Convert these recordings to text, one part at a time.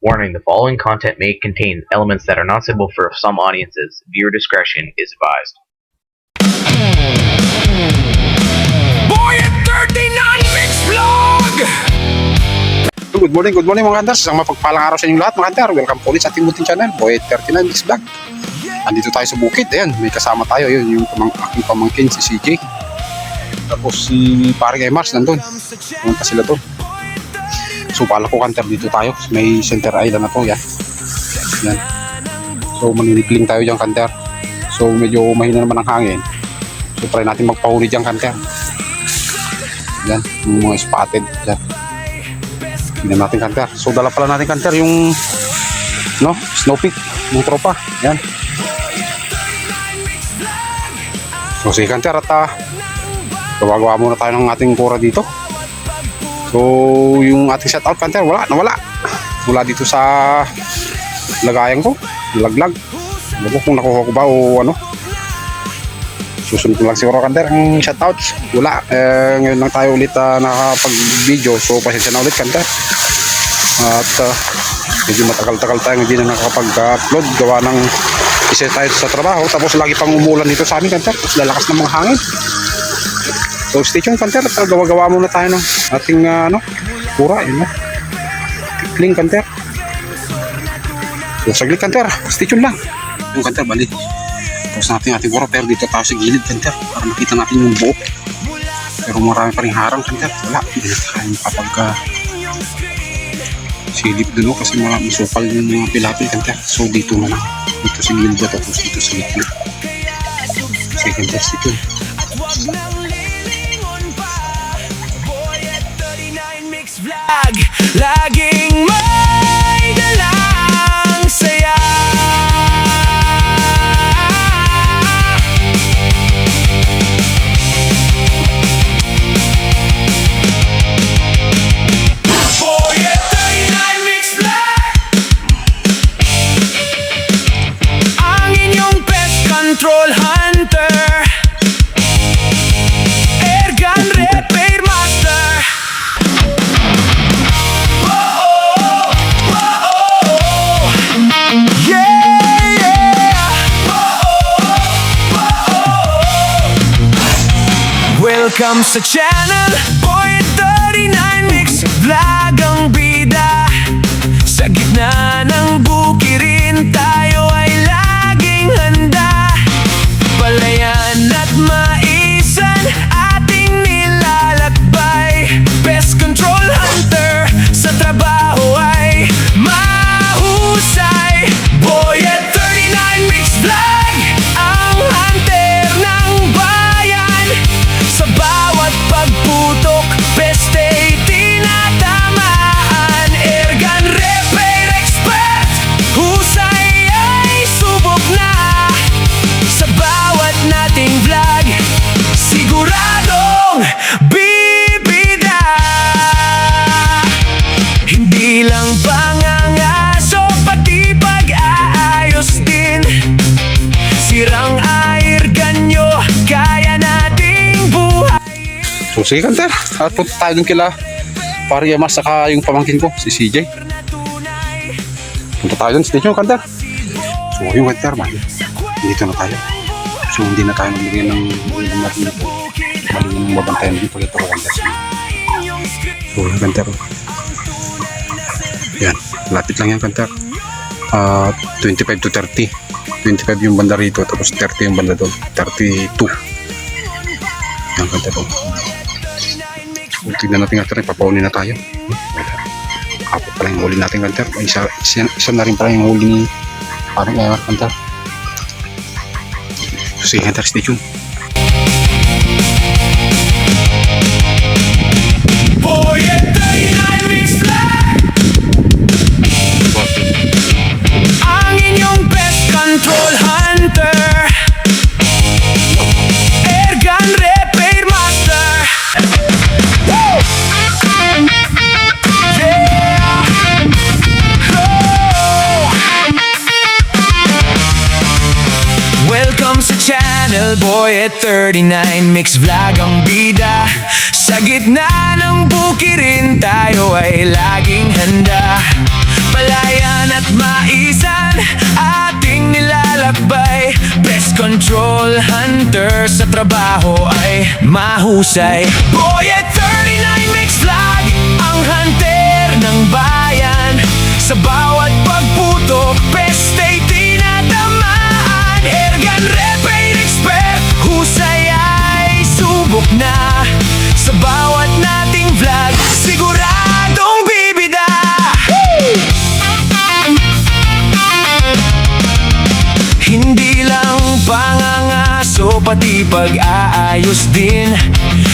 Warning: the following content may contain elements that are not suitable for some audiences. Viewer discretion is advised. Boy at 39 Mix Vlog! Good morning mga hunters. Isang mapagpalang araw sa inyong lahat mga hunter. Welcome po ulit sa ating munting channel, Boy at 39 Mix Vlog. Andito tayo sa bukid. Ayan, may kasama tayo. Yun, yung aking pamangkin, si CJ. Tapos si paring Mars nandun. Pumunta sila doon. So pala ko hunter, dito tayo. May center island na to. Yan. Yan. So maninikling tayo dyan hunter. So medyo mahina naman ang hangin. So try natin magpahuli dyan hunter. Yan. Yung mga spotted. Yan. Tignan natin hunter. So dala pala natin hunter yung snow peak. Yung tropa. Yan. So sige hunter at gawa muna tayo ng ating kura dito. So yung ating shoutout hunter nawala dito sa lagayan ko, laglag. Ano ko kung nakuha ko ba o ano. Susunod ko lang siguro hunter ang shoutouts. Wala, ngayon lang tayo ulit nakapag video, so pasensya na ulit hunter. At medyo matagal-tagal tayo hindi na nakakapag-upload gawa ng isa tayo sa trabaho, tapos lagi pang umulan dito sa amin hunter, tapos lalakas ng mga hangin. So stay tuned hunter, gawa muna tayo ng ating kura, yun na link hunter. So saglit hunter, stay tuned lang yung hunter, bali tapos natin ating kura, pero dito tayo sa gilid hunter para makita natin yung buo, pero marami pa rin harang hunter. Wala, hindi na tayo makapag silip dun kasi masukal yung mga pilapil hunter. So dito na lang, dito sa gilid, tapos dito sa gilid. Second test dito. Vlog, laging may dalang saya. Boy at 39 Mix Vlog, ang inyong pest control hunter, Airgun Repair Master. Welcome sa channel, Boy at 39 Mix Vlog ang bida. Sa gitna ng bukirin tayo ay laging handa. Palayan at maisan ating nilalakbay. Pest control hunter sa trabaho ay mahusay. Boy at 39 Mix Vlog, ang hunter ng bayan. Sa bawat pagputok, peste tinatamaan. Airgun repair expert, husay ay subok na. Sa bawat nating vlog, siguradong bibida. Hindi lang pangangaso, pati pag-aayos din. Sirang airgun nyo, kaya nating buhay. So sige hunter, at punta tayo dun kila paring Mars saka yung pamangkin ko, si CJ. Punta tayo dun, stay tuned hunter. So yung hunter man, dito na tayo. So hindi na tayo nabigyan ng natin na po. Bali yung mabantayan dito ito ko hunter. So yung hunter, yan, lapit lang yan hunter. 25 to 30. 25 yung banda rito, tapos 30 yung banda doon. 32 yan hunter. Tignan natin hunter, papaunin na tayo. Apat pala yung huli natin hunter. Isa na rin pala yung huli ni parang hunter. So sige hunter, stay tuned. Boy at 39 Mix Vlog, ang inyong pest control hunter, Airgun Repair Master. Woo! Yeah! Oh! Welcome sa channel, Boy at 39 Mix Vlog ang bida. Sa gitna ng bukirin tayo ay laging handa. Palaya control hunter sa trabaho ay mahusay. Boy at 39 mix flag, ang hunter ng bayan. Sa bawat pagputok, peste tinatamaan. Airgun repair expert, husay ay subok na. Sa bawat nating vlog, siguradong bibida. Hindi lang pangangaso, pati pag-aayos din.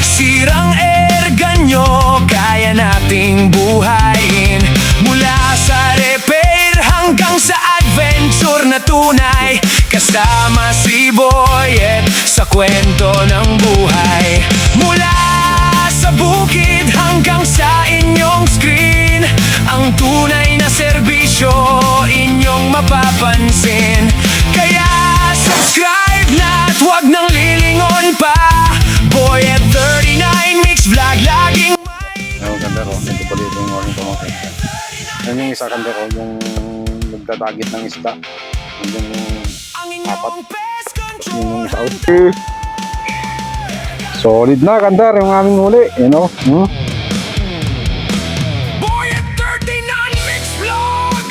Sirang airgun nyo, kaya nating buhayin. Mula sa repair hanggang sa adventure na tunay, kasama si Boyet sa kwento ng buhay. Mula sa bukid hanggang sa inyong screen, ang tunay na serbisyo inyong mapapansin. Kaya subscribe na at huwag nang lilingon pa. Boyet 39 mix vlog, laging Ayun, Kander, oh. Ito pala yung aking pamangkin. Yan yung isa, Kander, oh. Yung nagdadagit ng isda. Yan yung apat. Yun yung isa out. Solid na, Kander, yung aming huli. You know? Boyet 39 mix vlog,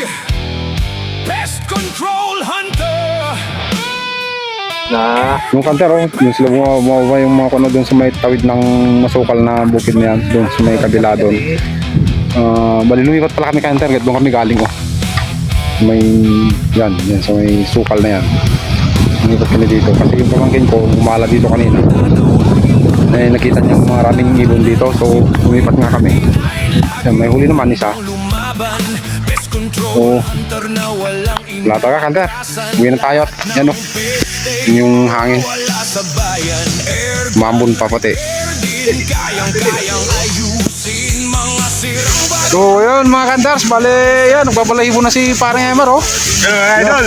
pest control hunter. Yung Kander, oh. Yung sila bumaba yung mga kuno doon sa may tawid ng masukal na bukid na yan. Doon sa may kabila doon. Bali, lumipat pala kami, Kander. Doon kami galing, oh. May, yan sa may sukal na yan. Lumipat kami dito. Kasi yung pamangkin ko, umala dito kanina. Eh, nakita niya maraming ibon dito. So, lumipat nga kami. Yan, may huli naman isa. Oh, wala tayo, Kander. Uwi na tayo. Yan, oh. Yun yung hangin. Mambun pa pati. So yun mga Kandars, bale yan, nagbabalahibo na si parang Emer, oh. Idol.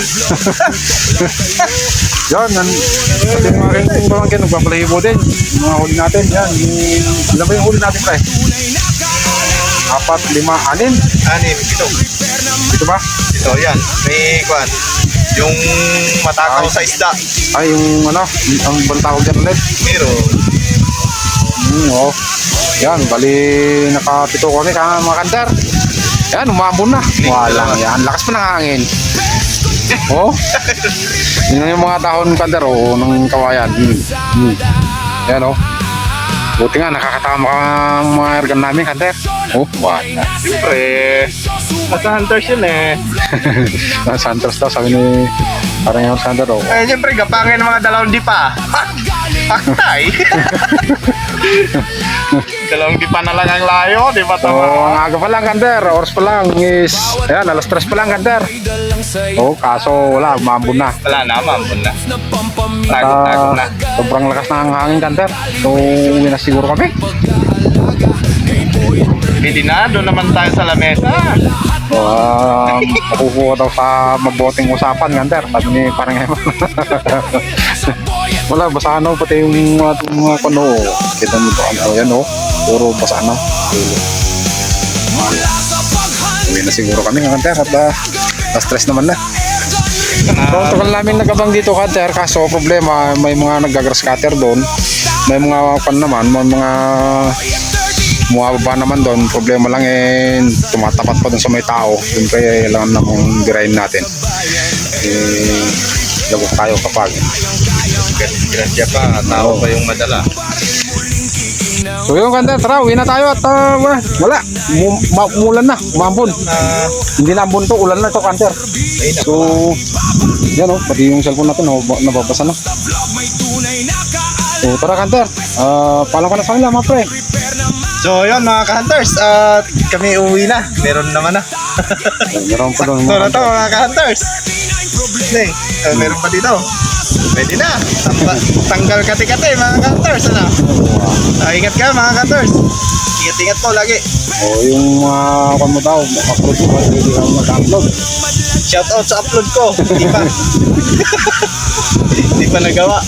Yan, pati yung aking pamangkin, nagbabalahibo din. Yung mga huli natin, yan. Ilan ba yung huli natin, pre? 4, 5, 6. 6, 7. Ito ba? Ito, yan. May kwan. Yung matakaw sa isda. Ay, yung ano, ang bantawag dyan ulit. Meron. Oh. Yan, bali nakapito kami mga Kandar. Yan, umambon na. Wala, yan, lakas pa ng hangin. Oh. Yun yung mga dahon, Kandar, oh, ng kawayan. Yan, oh. Buti nga, nakakatama ang mga airgun namin, Kandar. Oh, wala. Siyempre, nasa hunters yun eh. Nasa hunters daw, sabi ni parang yung Kandar, oh. Eh, siyempre, gapangin ng mga dalawang dipa. Paktay. Dalawang dipa na lang ang layo, di ba So, ang aga pa lang, Kandar. Oras pa lang is, ayan, alas 3 pa lang, Kandar. Oh, kaso wala, umambon na. Wala na, mambun na. Tagot na. Sobrang lakas ng hangin, Kandar. So, uwi na siguro kami. Hindi na, doon naman tayo sa lamesa. Makukuha daw sa mabuting usapan, Kandar. Sabi ni parang wala, basa na pati yung mga kuno. Kita mo ito, ano, yan, oh. Puro basa na. Uwi na siguro kami, Kandar. At na-stress naman na. So, tagal namin nagabang dito, Kandar. Kaso, problema, may mga nag-grass cutter doon. May mga pan naman, may mga bumababa naman doon. Problema lang eh, tumatapat pa doon sa may tao. Doon kaya kailangan na mong birahin natin. Lagos tayo kapag. Grasya pa, tao pa yung madala. So yun, Kandar, tara, uwi na tayo at wala. Umulan na, umambon. Hindi na ambon to, ulan na to, Kandar. So, yan o, pati yung cellphone natin, nababasa na. So tara, Kandar, paalam ka na sa kanila, mga pre. So yun mga ka-hunters, kami uwi na. Meron naman na. Meron pa doon. So na to mga ka-hunters. Meron pa dito. Pwede na. Tanggal kati-kati mga ka-hunters. Ano? Ingat ka mga ka-hunters. Ingat-ingat po lagi. Yung kung mo daw, upload ko, hindi ka mag-upload. Shoutout sa upload ko. Hindi pa. Hindi pa nagawa.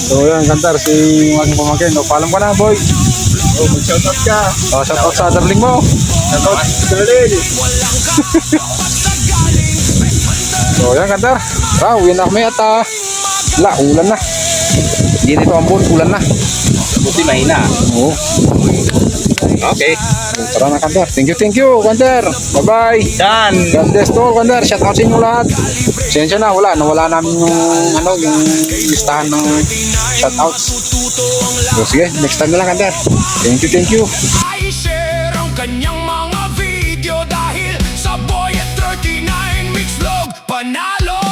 So yan, Kandar, si aking pamangkin. Paalam ka na, boy. Mag-shoutout ka. Shoutout sa darling mo. Shoutout sa darling. So yan Kanter, tara uwi na kami at ulan na. Hindi nito ambon, ulan na. Buti mahina. Oo. Okay. So, tara na Kanter. Thank you Kanter. Bye bye. Done. God bless to all Kanter. Shout out sa inyo lahat. Sensya na, nawala namin yung listahan ng shout outs. So sige, next time na lang Kanter. Thank you. I-share ang kanyang mga video dahil sa Boy at 39 Mix Vlog panalo.